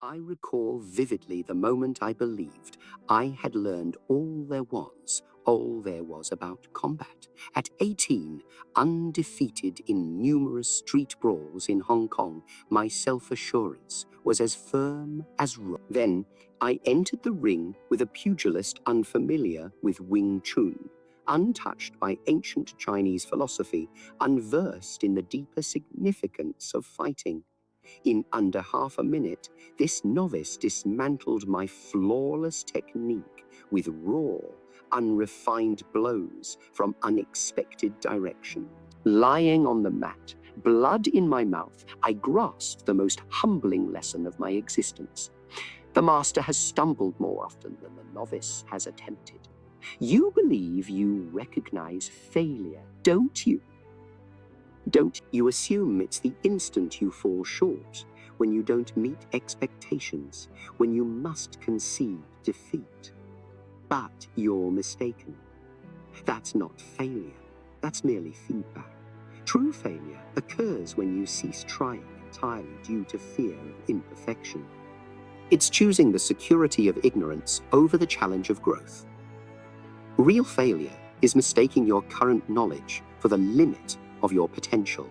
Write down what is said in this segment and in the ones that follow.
I recall vividly the moment I believed I had learned all there was about combat. At 18, undefeated in numerous street brawls in Hong Kong, my self-assurance was as firm as rock. Then I entered the ring with a pugilist unfamiliar with Wing Chun, untouched by ancient Chinese philosophy, unversed in the deeper significance of fighting. In under half a minute, this novice dismantled my flawless technique with raw, unrefined blows from unexpected direction. Lying on the mat, blood in my mouth, I grasped the most humbling lesson of my existence. The master has stumbled more often than the novice has attempted. You believe you recognize failure, don't you? Don't you assume it's the instant you fall short, when you don't meet expectations, when you must concede defeat. But you're mistaken. That's not failure. That's merely feedback. True failure occurs when you cease trying entirely due to fear of imperfection. It's choosing the security of ignorance over the challenge of growth. Real failure is mistaking your current knowledge for the limit of your potential.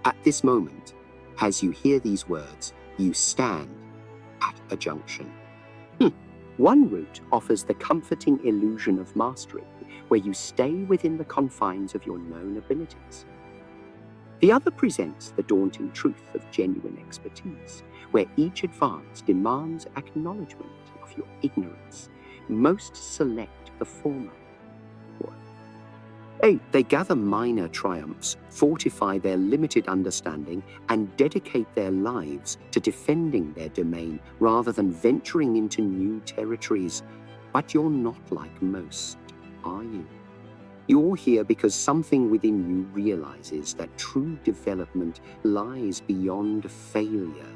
At this moment, as you hear these words, you stand at a junction. One route offers the comforting illusion of mastery, where you stay within the confines of your known abilities. The other presents the daunting truth of genuine expertise, where each advance demands acknowledgement of your ignorance. Most select the former. They gather minor triumphs, fortify their limited understanding, and dedicate their lives to defending their domain rather than venturing into new territories. But you're not like most, are you? You're here because something within you realizes that true development lies beyond failure.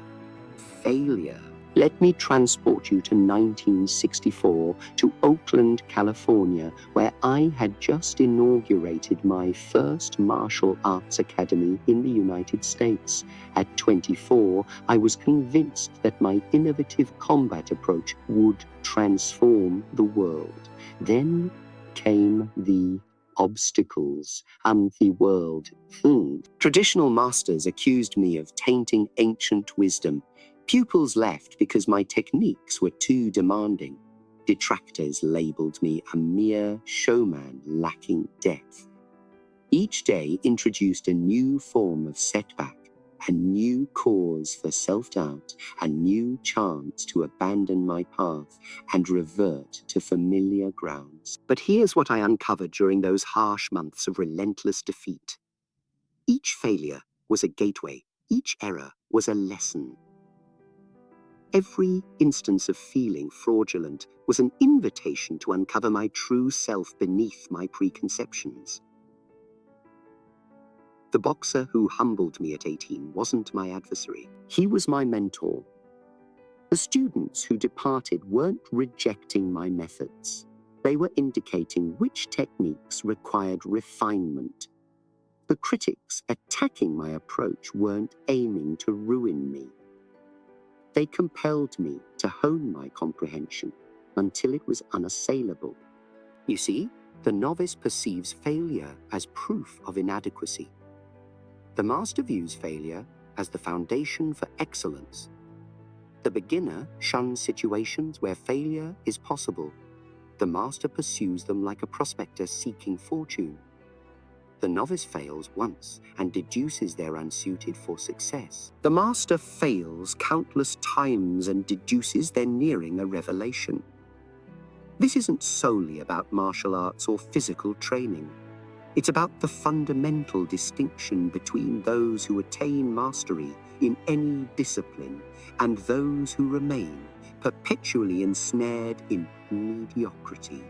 Failure. Let me transport you to 1964, to Oakland, California, where I had just inaugurated my first martial arts academy in the United States. At 24, I was convinced that my innovative combat approach would transform the world. Then came the obstacles, the world. Traditional masters accused me of tainting ancient wisdom. Pupils left because my techniques were too demanding. Detractors labeled me a mere showman lacking depth. Each day introduced a new form of setback, a new cause for self-doubt, a new chance to abandon my path and revert to familiar grounds. But here's what I uncovered during those harsh months of relentless defeat. Each failure was a gateway. Each error was a lesson. Every instance of feeling fraudulent was an invitation to uncover my true self beneath my preconceptions. The boxer who humbled me at 18 wasn't my adversary. He was my mentor. The students who departed weren't rejecting my methods. They were indicating which techniques required refinement. The critics attacking my approach weren't aiming to ruin me. They compelled me to hone my comprehension until it was unassailable. You see, the novice perceives failure as proof of inadequacy. The master views failure as the foundation for excellence. The beginner shuns situations where failure is possible. The master pursues them like a prospector seeking fortune. The novice fails once and deduces they're unsuited for success. The master fails countless times and deduces they're nearing a revelation. This isn't solely about martial arts or physical training. It's about the fundamental distinction between those who attain mastery in any discipline and those who remain perpetually ensnared in mediocrity.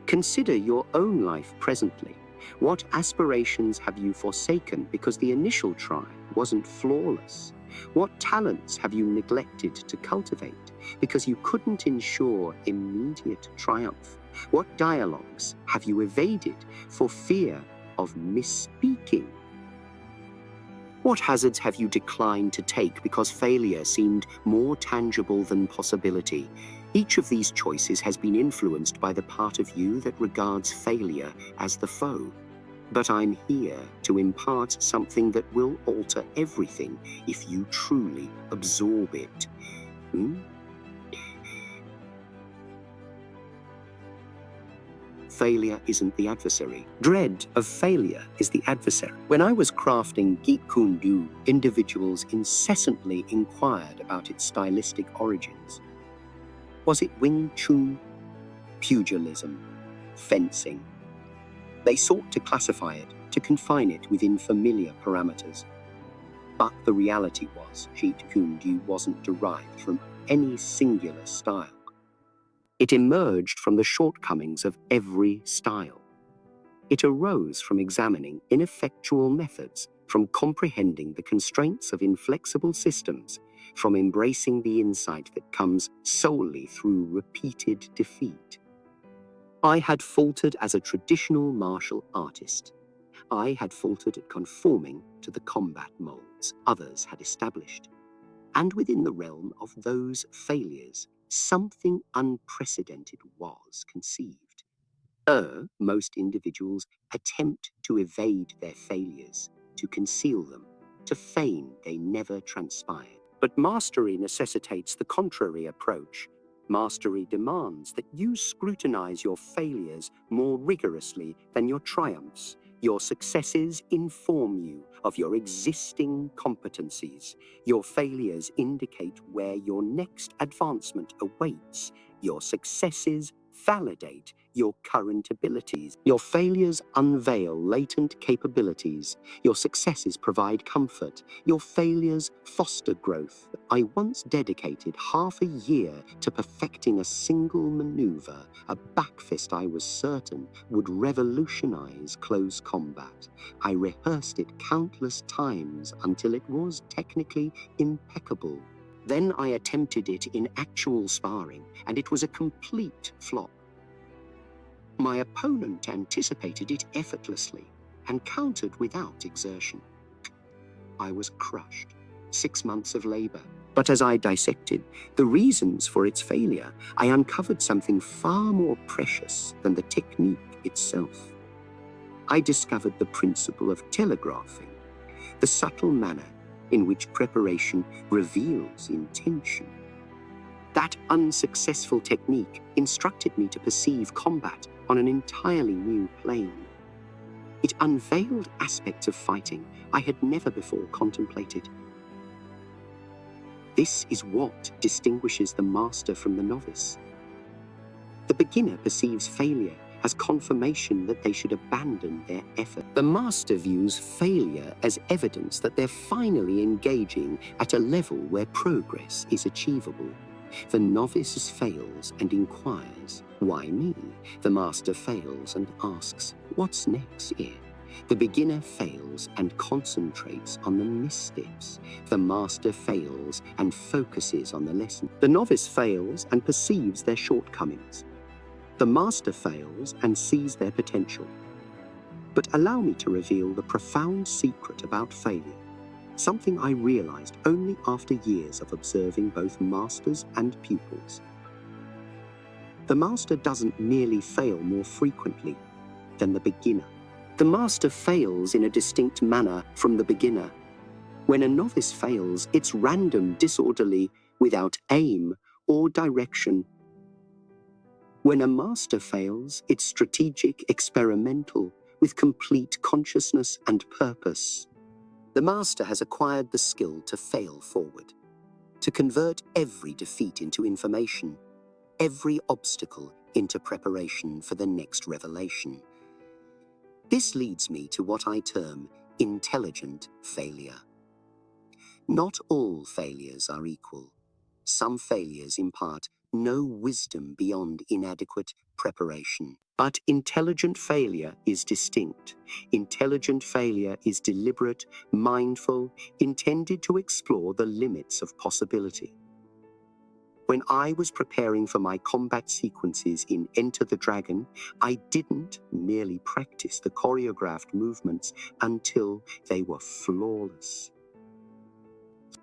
Consider your own life presently. What aspirations have you forsaken because the initial try wasn't flawless? What talents have you neglected to cultivate because you couldn't ensure immediate triumph? What dialogues have you evaded for fear of misspeaking? What hazards have you declined to take because failure seemed more tangible than possibility? Each of these choices has been influenced by the part of you that regards failure as the foe. But I'm here to impart something that will alter everything if you truly absorb it. Failure isn't the adversary. Dread of failure is the adversary. When I was crafting Jeet Kune Do, individuals incessantly inquired about its stylistic origins. Was it Wing Chun, pugilism, fencing? They sought to classify it, to confine it within familiar parameters. But the reality was, Jeet Kune Do wasn't derived from any singular style. It emerged from the shortcomings of every style. It arose from examining ineffectual methods, from comprehending the constraints of inflexible systems, from embracing the insight that comes solely through repeated defeat. I had faltered as a traditional martial artist. I had faltered at conforming to the combat molds others had established. And within the realm of those failures, something unprecedented was conceived. Most individuals attempt to evade their failures, to conceal them, to feign they never transpired. But mastery necessitates the contrary approach. Mastery demands that you scrutinize your failures more rigorously than your triumphs. Your successes inform you of your existing competencies. Your failures indicate where your next advancement awaits. Your successes validate your current abilities. Your failures unveil latent capabilities. Your successes provide comfort. Your failures foster growth. I once dedicated half a year to perfecting a single maneuver, a backfist I was certain would revolutionize close combat. I rehearsed it countless times until it was technically impeccable. Then I attempted it in actual sparring, and it was a complete flop. My opponent anticipated it effortlessly and countered without exertion. I was crushed. 6 months of labor. But as I dissected the reasons for its failure, I uncovered something far more precious than the technique itself. I discovered the principle of telegraphing, the subtle manner in which preparation reveals intention. That unsuccessful technique instructed me to perceive combat on an entirely new plane. It unveiled aspects of fighting I had never before contemplated. This is what distinguishes the master from the novice. The beginner perceives failure as confirmation that they should abandon their effort. The master views failure as evidence that they're finally engaging at a level where progress is achievable. The novice fails and inquires, "Why me?" The master fails and asks, "What's next here?" The beginner fails and concentrates on the missteps. The master fails and focuses on the lesson. The novice fails and perceives their shortcomings. The master fails and sees their potential. But allow me to reveal the profound secret about failure, something I realized only after years of observing both masters and pupils. The master doesn't merely fail more frequently than the beginner. The master fails in a distinct manner from the beginner. When a novice fails, it's random, disorderly, without aim or direction. When a master fails, it's strategic, experimental, with complete consciousness and purpose. The master has acquired the skill to fail forward, to convert every defeat into information, every obstacle into preparation for the next revelation. This leads me to what I term intelligent failure. Not all failures are equal. Some failures impart no wisdom beyond inadequate preparation. But intelligent failure is distinct. Intelligent failure is deliberate, mindful, intended to explore the limits of possibility. When I was preparing for my combat sequences in Enter the Dragon, I didn't merely practice the choreographed movements until they were flawless.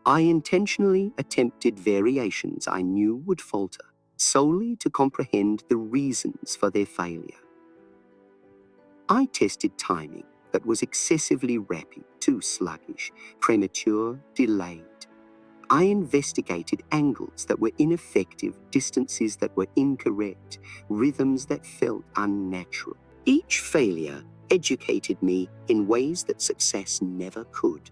I intentionally attempted variations I knew would falter, solely to comprehend the reasons for their failure. I tested timing that was excessively rapid, too sluggish, premature, delayed. I investigated angles that were ineffective, distances that were incorrect, rhythms that felt unnatural. Each failure educated me in ways that success never could.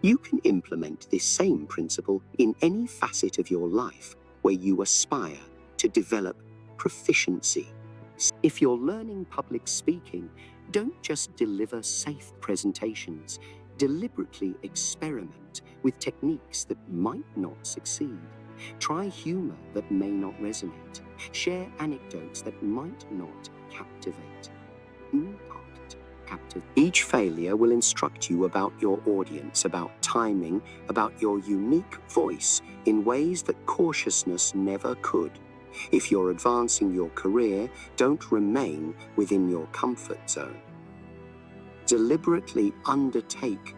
You can implement this same principle in any facet of your life where you aspire to develop proficiency. If you're learning public speaking, don't just deliver safe presentations. Deliberately experiment with techniques that might not succeed. Try humor that may not resonate. Share anecdotes that might not captivate. Impact. Each failure will instruct you about your audience, about timing, about your unique voice in ways that cautiousness never could. If you're advancing your career, don't remain within your comfort zone. Deliberately undertake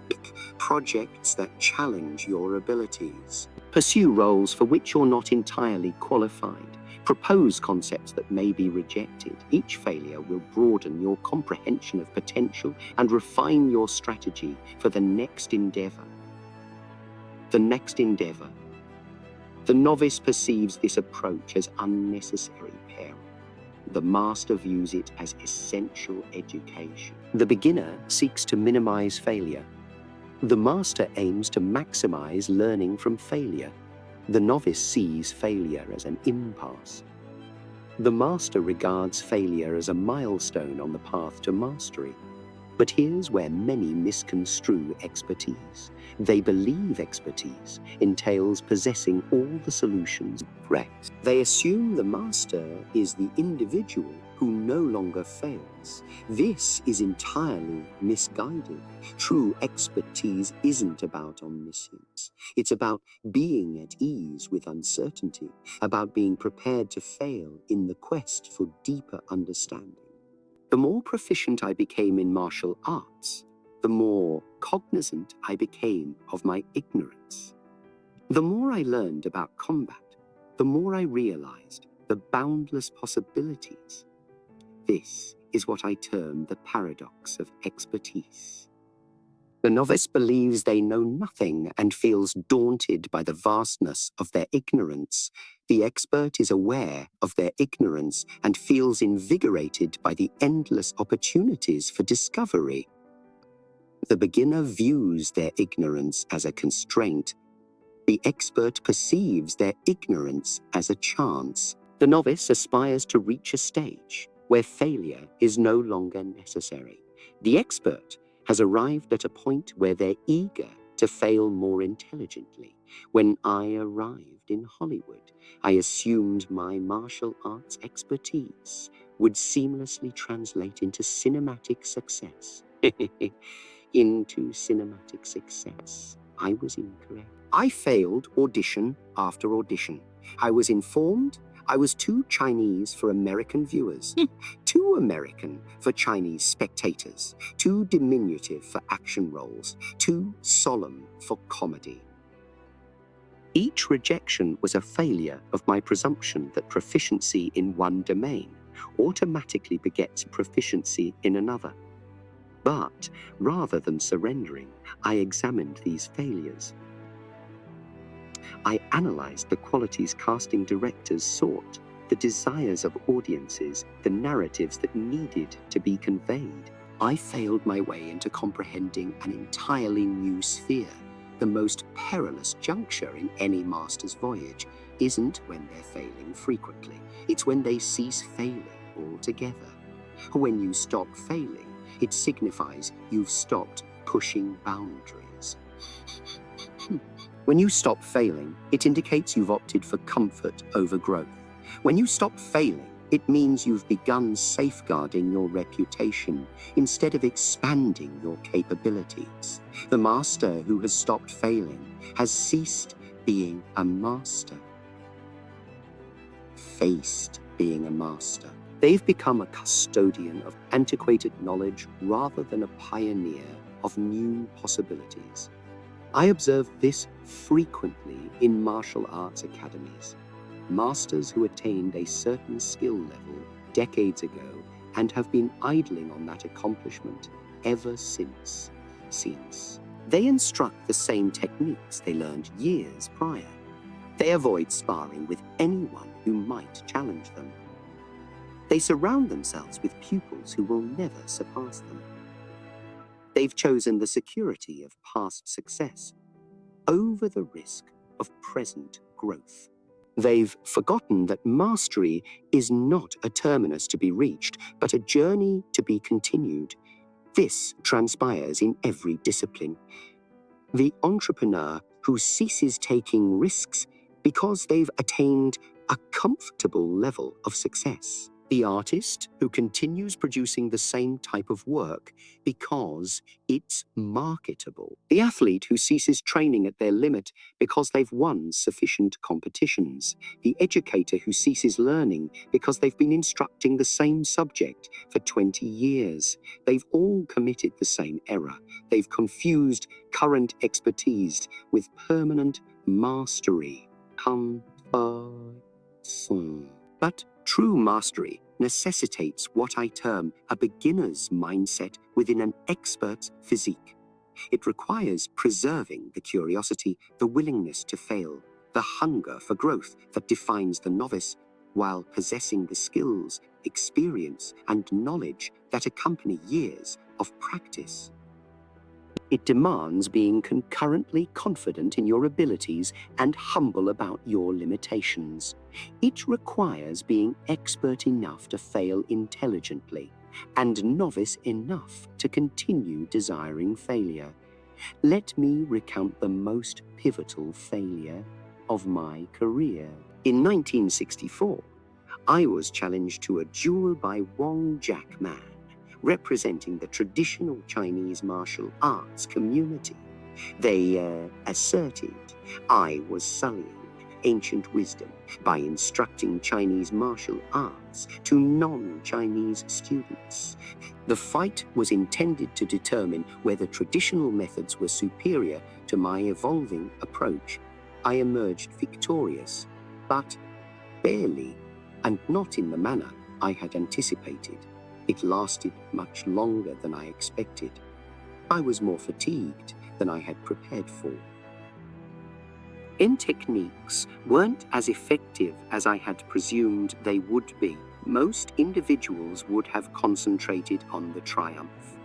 projects that challenge your abilities. Pursue roles for which you're not entirely qualified. Propose concepts that may be rejected. Each failure will broaden your comprehension of potential and refine your strategy for the next endeavor. The next endeavor. The novice perceives this approach as unnecessary peril. The master views it as essential education. The beginner seeks to minimize failure. The master aims to maximize learning from failure. The novice sees failure as an impasse. The master regards failure as a milestone on the path to mastery. But here's where many misconstrue expertise. They believe expertise entails possessing all the solutions correct. They assume the master is the individual who no longer fails. This is entirely misguided. True expertise isn't about omniscience. It's about being at ease with uncertainty, about being prepared to fail in the quest for deeper understanding. The more proficient I became in martial arts, the more cognizant I became of my ignorance. The more I learned about combat, the more I realized the boundless possibilities. This is what I term the paradox of expertise. The novice believes they know nothing and feels daunted by the vastness of their ignorance. The expert is aware of their ignorance and feels invigorated by the endless opportunities for discovery. The beginner views their ignorance as a constraint. The expert perceives their ignorance as a chance. The novice aspires to reach a stage where failure is no longer necessary. The expert has arrived at a point where they're eager to fail more intelligently. When I arrived in Hollywood, I assumed my martial arts expertise would seamlessly translate into cinematic success. Into cinematic success. I was incorrect. I failed audition after audition. I was informed I was too Chinese for American viewers, too American for Chinese spectators, too diminutive for action roles, too solemn for comedy. Each rejection was a failure of my presumption that proficiency in one domain automatically begets proficiency in another. But rather than surrendering, I examined these failures. I analyzed the qualities casting directors sought, the desires of audiences, the narratives that needed to be conveyed. I failed my way into comprehending an entirely new sphere. The most perilous juncture in any master's voyage isn't when they're failing frequently. It's when they cease failing altogether. When you stop failing, it signifies you've stopped pushing boundaries. When you stop failing, it indicates you've opted for comfort over growth. When you stop failing, it means you've begun safeguarding your reputation instead of expanding your capabilities. The master who has stopped failing has ceased being a master, faced being a master. They've become a custodian of antiquated knowledge rather than a pioneer of new possibilities. I observe this frequently in martial arts academies. Masters who attained a certain skill level decades ago and have been idling on that accomplishment ever since. They instruct the same techniques they learned years prior. They avoid sparring with anyone who might challenge them. They surround themselves with pupils who will never surpass them. They've chosen the security of past success over the risk of present growth. They've forgotten that mastery is not a terminus to be reached, but a journey to be continued. This transpires in every discipline. The entrepreneur who ceases taking risks because they've attained a comfortable level of success. The artist who continues producing the same type of work because it's marketable. The athlete who ceases training at their limit because they've won sufficient competitions. The educator who ceases learning because they've been instructing the same subject for 20 years. They've all committed the same error. They've confused current expertise with permanent mastery. But true mastery necessitates what I term a beginner's mindset within an expert's physique. It requires preserving the curiosity, the willingness to fail, the hunger for growth that defines the novice, while possessing the skills, experience, and knowledge that accompany years of practice. It demands being concurrently confident in your abilities and humble about your limitations. It requires being expert enough to fail intelligently and novice enough to continue desiring failure. Let me recount the most pivotal failure of my career. In 1964, I was challenged to a duel by Wong Jack Man, representing the traditional Chinese martial arts community. They asserted I was sullying ancient wisdom by instructing Chinese martial arts to non-Chinese students. The fight was intended to determine whether traditional methods were superior to my evolving approach. I emerged victorious, but barely, and not in the manner I had anticipated. It lasted much longer than I expected. I was more fatigued than I had prepared for. Techniques weren't as effective as I had presumed they would be. Most individuals would have concentrated on the triumph.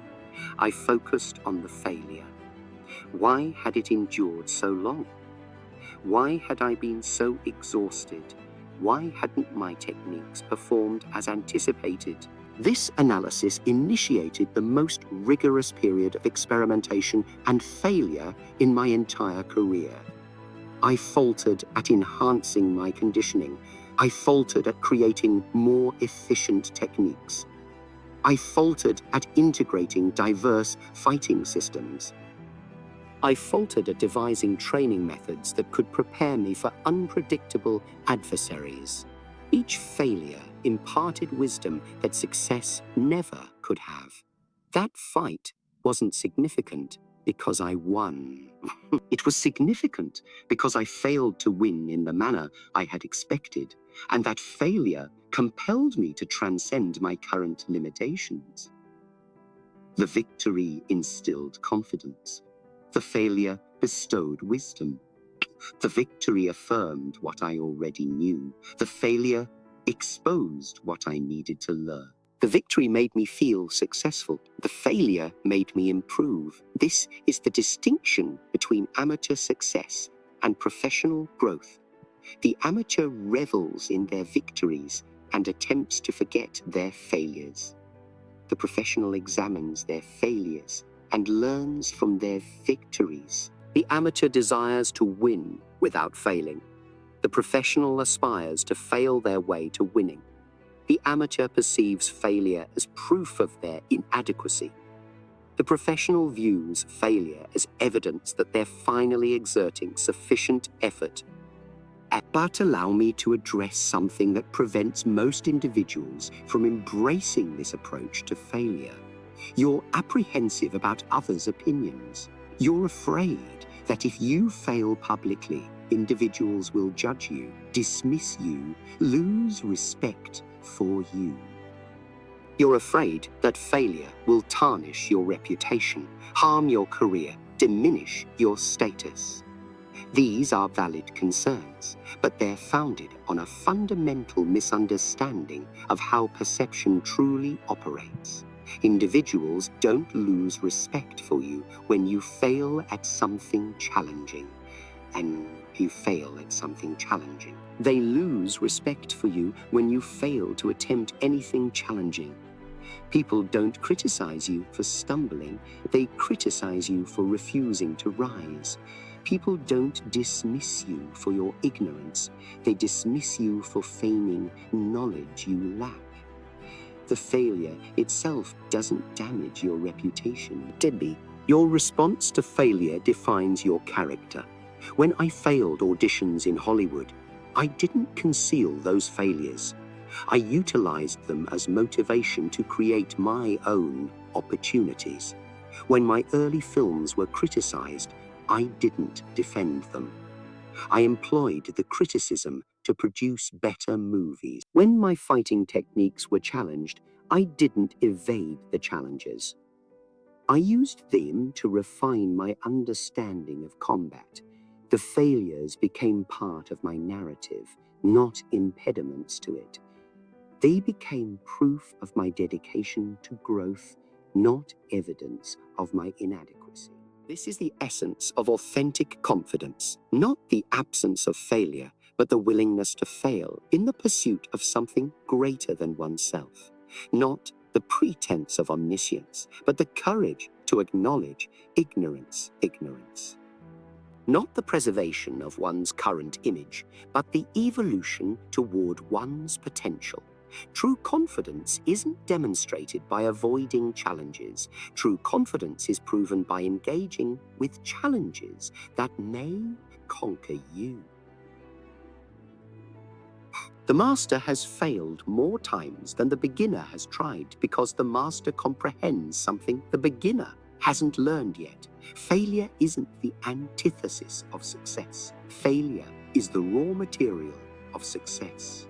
I focused on the failure. Why had it endured so long? Why had I been so exhausted? Why hadn't my techniques performed as anticipated? This analysis initiated the most rigorous period of experimentation and failure in my entire career. I faltered at enhancing my conditioning. I faltered at creating more efficient techniques. I faltered at integrating diverse fighting systems. I faltered at devising training methods that could prepare me for unpredictable adversaries. Each failure imparted wisdom that success never could have. That fight wasn't significant because I won. It was significant because I failed to win in the manner I had expected, and that failure compelled me to transcend my current limitations. The victory instilled confidence. The failure bestowed wisdom. The victory affirmed what I already knew. The failure exposed what I needed to learn. The victory made me feel successful. The failure made me improve. This is the distinction between amateur success and professional growth. The amateur revels in their victories and attempts to forget their failures. The professional examines their failures and learns from their victories. The amateur desires to win without failing. The professional aspires to fail their way to winning. The amateur perceives failure as proof of their inadequacy. The professional views failure as evidence that they're finally exerting sufficient effort. But allow me to address something that prevents most individuals from embracing this approach to failure. You're apprehensive about others' opinions. You're afraid that if you fail publicly, individuals will judge you, dismiss you, lose respect for you. You're afraid that failure will tarnish your reputation, harm your career, diminish your status. These are valid concerns, but they're founded on a fundamental misunderstanding of how perception truly operates. Individuals don't lose respect for you when you fail at something challenging. And you fail at something challenging. They lose respect for you when you fail to attempt anything challenging. People don't criticize you for stumbling, they criticize you for refusing to rise. People don't dismiss you for your ignorance, they dismiss you for feigning knowledge you lack. The failure itself doesn't damage your reputation, Debbie. Your response to failure defines your character. When I failed auditions in Hollywood, I didn't conceal those failures. I utilized them as motivation to create my own opportunities. When my early films were criticized, I didn't defend them. I employed the criticism to produce better movies. When my fighting techniques were challenged, I didn't evade the challenges. I used them to refine my understanding of combat. The failures became part of my narrative, not impediments to it. They became proof of my dedication to growth, not evidence of my inadequacy. This is the essence of authentic confidence, not the absence of failure, but the willingness to fail in the pursuit of something greater than oneself. Not the pretense of omniscience, but the courage to acknowledge ignorance. Not the preservation of one's current image, but the evolution toward one's potential. True confidence isn't demonstrated by avoiding challenges. True confidence is proven by engaging with challenges that may conquer you. The master has failed more times than the beginner has tried because the master comprehends something the beginner hasn't learned yet. Failure isn't the antithesis of success. Failure is the raw material of success.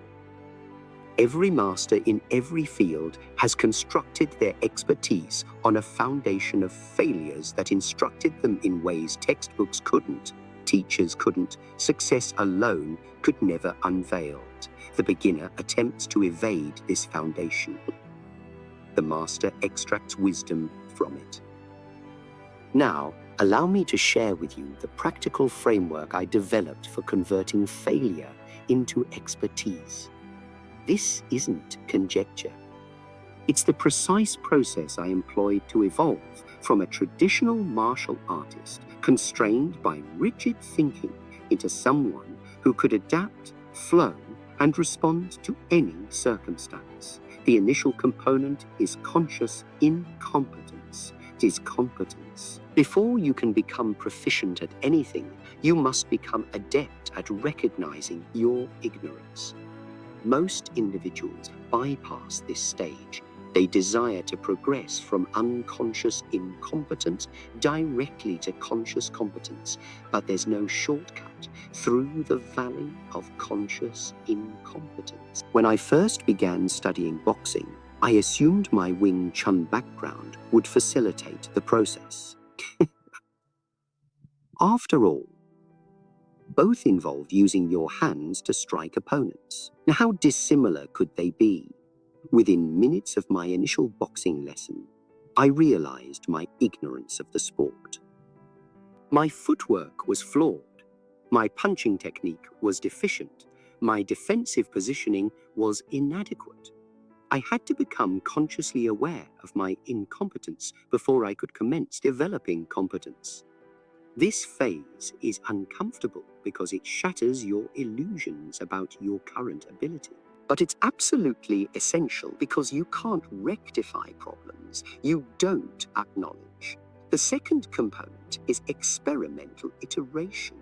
Every master in every field has constructed their expertise on a foundation of failures that instructed them in ways textbooks couldn't, teachers couldn't, success alone could never unveil. The beginner attempts to evade this foundation. The master extracts wisdom from it. Now, allow me to share with you the practical framework I developed for converting failure into expertise. This isn't conjecture. It's the precise process I employed to evolve from a traditional martial artist constrained by rigid thinking into someone who could adapt, flow, and respond to any circumstance. The initial component is conscious incompetence. It is competence. Before you can become proficient at anything, you must become adept at recognizing your ignorance. Most individuals bypass this stage. They desire to progress from unconscious incompetence directly to conscious competence, but there's no shortcut through the valley of conscious incompetence. When I first began studying boxing, I assumed my Wing Chun background would facilitate the process. After all, both involve using your hands to strike opponents. Now, how dissimilar could they be? Within minutes of my initial boxing lesson, I realized my ignorance of the sport. My footwork was flawed. My punching technique was deficient. My defensive positioning was inadequate. I had to become consciously aware of my incompetence before I could commence developing competence. This phase is uncomfortable because it shatters your illusions about your current ability. But it's absolutely essential because you can't rectify problems you don't acknowledge. The second component is experimental iteration.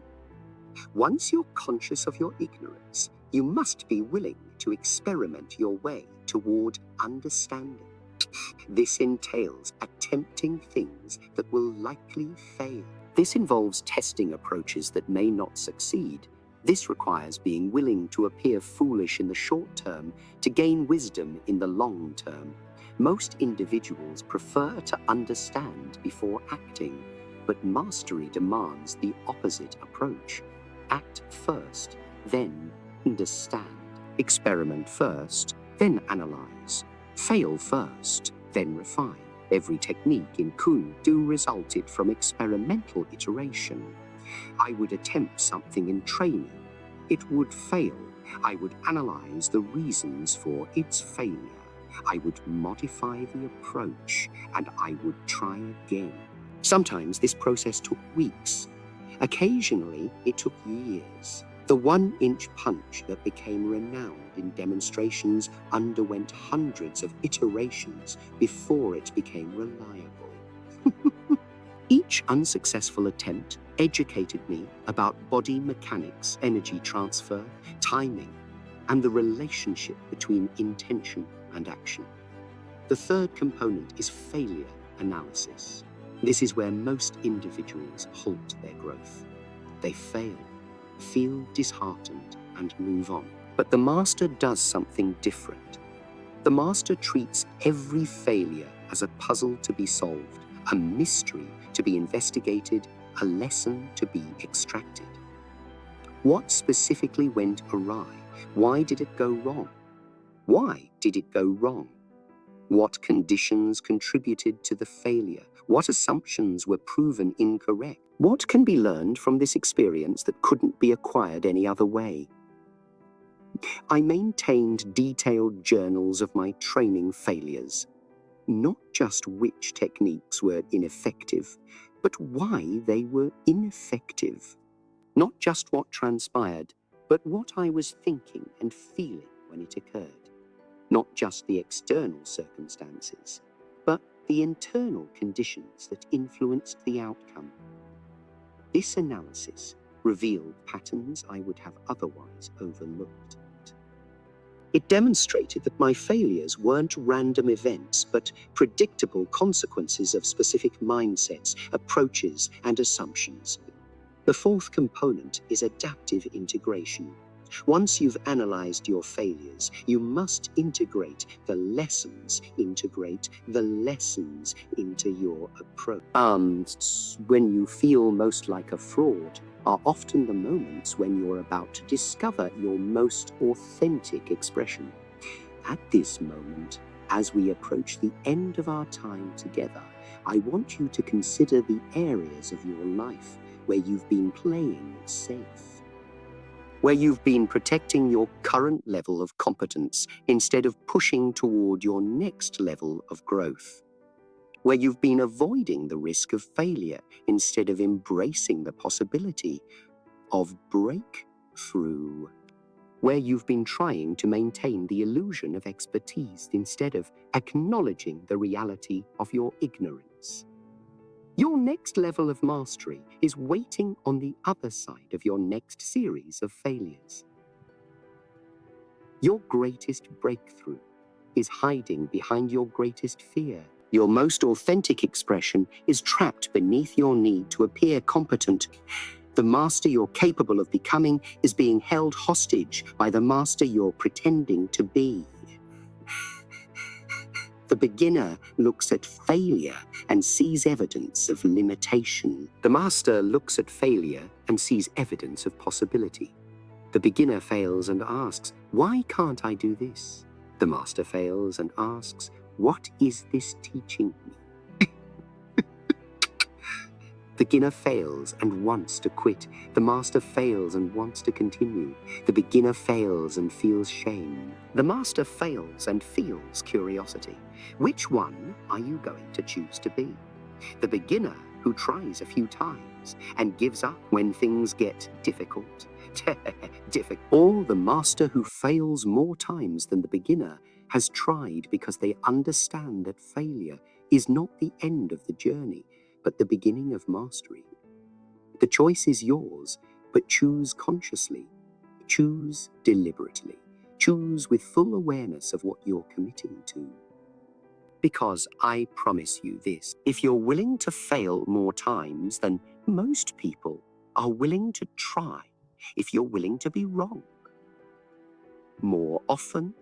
Once you're conscious of your ignorance, you must be willing to experiment your way toward understanding. This entails attempting things that will likely fail. This involves testing approaches that may not succeed. This requires being willing to appear foolish in the short term to gain wisdom in the long term. Most individuals prefer to understand before acting, but mastery demands the opposite approach. Act first, then understand. Experiment first, then analyze. Fail first, then refine. Every technique in Kung Fu resulted from experimental iteration. I would attempt something in training. It would fail. I would analyze the reasons for its failure. I would modify the approach, and I would try again. Sometimes this process took weeks. Occasionally, it took years. The 1-inch punch that became renowned in demonstrations underwent hundreds of iterations before it became reliable. Each unsuccessful attempt educated me about body mechanics, energy transfer, timing, and the relationship between intention and action. The third component is failure analysis. This is where most individuals halt their growth. They fail, feel disheartened, and move on. But the master does something different. The master treats every failure as a puzzle to be solved, a mystery to be investigated, a lesson to be extracted. What specifically went awry? Why did it go wrong? Why did it go wrong? What conditions contributed to the failure? What assumptions were proven incorrect? What can be learned from this experience that couldn't be acquired any other way? I maintained detailed journals of my training failures. Not just which techniques were ineffective, but why they were ineffective. Not just what transpired, but what I was thinking and feeling when it occurred. Not just the external circumstances, but the internal conditions that influenced the outcome. This analysis revealed patterns I would have otherwise overlooked. It demonstrated that my failures weren't random events, but predictable consequences of specific mindsets, approaches, and assumptions. The fourth component is adaptive integration. Once you've analyzed your failures, you must integrate the lessons into your approach. When you feel most like a fraud are often the moments when you're about to discover your most authentic expression. At this moment, as we approach the end of our time together, I want you to consider the areas of your life where you've been playing it safe, where you've been protecting your current level of competence instead of pushing toward your next level of growth, where you've been avoiding the risk of failure instead of embracing the possibility of breakthrough, where you've been trying to maintain the illusion of expertise instead of acknowledging the reality of your ignorance. Your next level of mastery is waiting on the other side of your next series of failures. Your greatest breakthrough is hiding behind your greatest fear. Your most authentic expression is trapped beneath your need to appear competent. The master you're capable of becoming is being held hostage by the master you're pretending to be. The beginner looks at failure and sees evidence of limitation. The master looks at failure and sees evidence of possibility. The beginner fails and asks, "Why can't I do this?" The master fails and asks, "What is this teaching me?" The beginner fails and wants to quit. The master fails and wants to continue. The beginner fails and feels shame. The master fails and feels curiosity. Which one are you going to choose to be? The beginner who tries a few times and gives up when things get difficult? Or the master who fails more times than the beginner has tried because they understand that failure is not the end of the journey, but the beginning of mastery. The choice is yours, but choose consciously. Choose deliberately. Choose with full awareness of what you're committing to. Because I promise you this, if you're willing to fail more times than most people are willing to try, if you're willing to be wrong more often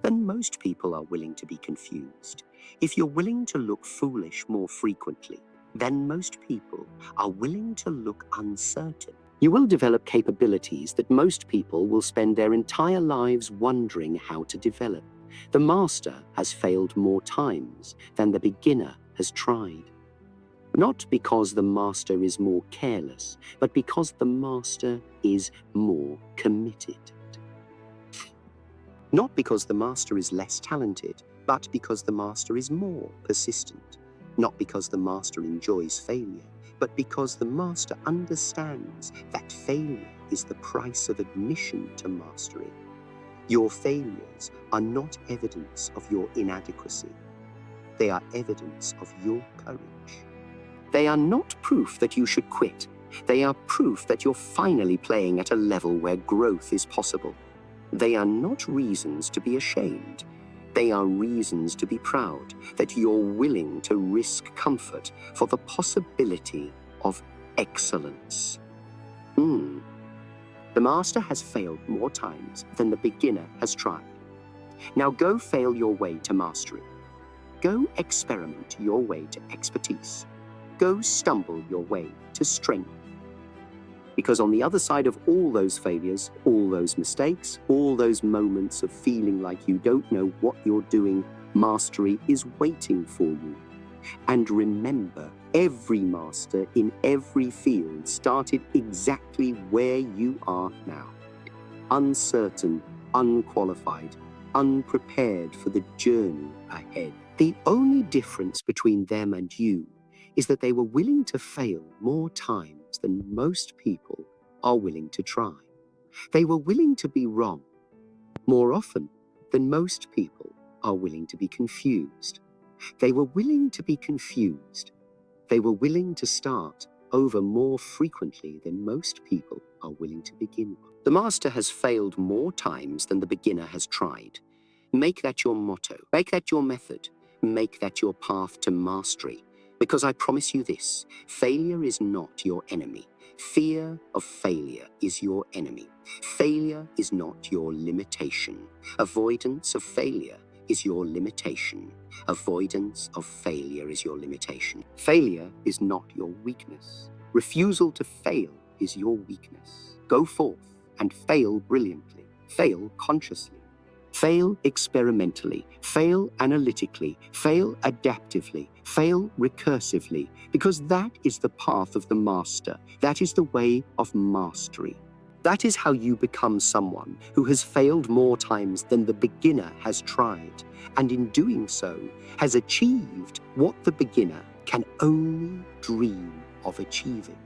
than most people are willing to be confused, if you're willing to look foolish more frequently than most people are willing to look uncertain, you will develop capabilities that most people will spend their entire lives wondering how to develop. The master has failed more times than the beginner has tried. Not because the master is more careless, but because the master is more committed. Not because the master is less talented, but because the master is more persistent. Not because the master enjoys failure, but because the master understands that failure is the price of admission to mastery. Your failures are not evidence of your inadequacy. They are evidence of your courage. They are not proof that you should quit. They are proof that you're finally playing at a level where growth is possible. They are not reasons to be ashamed. They are reasons to be proud that you're willing to risk comfort for the possibility of excellence. The master has failed more times than the beginner has tried. Now go fail your way to mastery. Go experiment your way to expertise. Go stumble your way to strength. Because on the other side of all those failures, all those mistakes, all those moments of feeling like you don't know what you're doing, mastery is waiting for you. And remember, every master in every field started exactly where you are now. Uncertain, unqualified, unprepared for the journey ahead. The only difference between them and you is that they were willing to fail more times than most people are willing to try. They were willing to be wrong more often than most people are willing to be confused. They were willing to be confused. They were willing to start over more frequently than most people are willing to begin. The master has failed more times than the beginner has tried. Make that your motto. Make that your method. Make that your path to mastery. Because I promise you this, failure is not your enemy. Fear of failure is your enemy. Failure is not your limitation. Avoidance of failure is your limitation. Avoidance of failure is your limitation. Failure is not your weakness. Refusal to fail is your weakness. Go forth and fail brilliantly. Fail consciously. Fail experimentally, fail analytically, fail adaptively, fail recursively, because that is the path of the master. That is the way of mastery. That is how you become someone who has failed more times than the beginner has tried, and in doing so, has achieved what the beginner can only dream of achieving.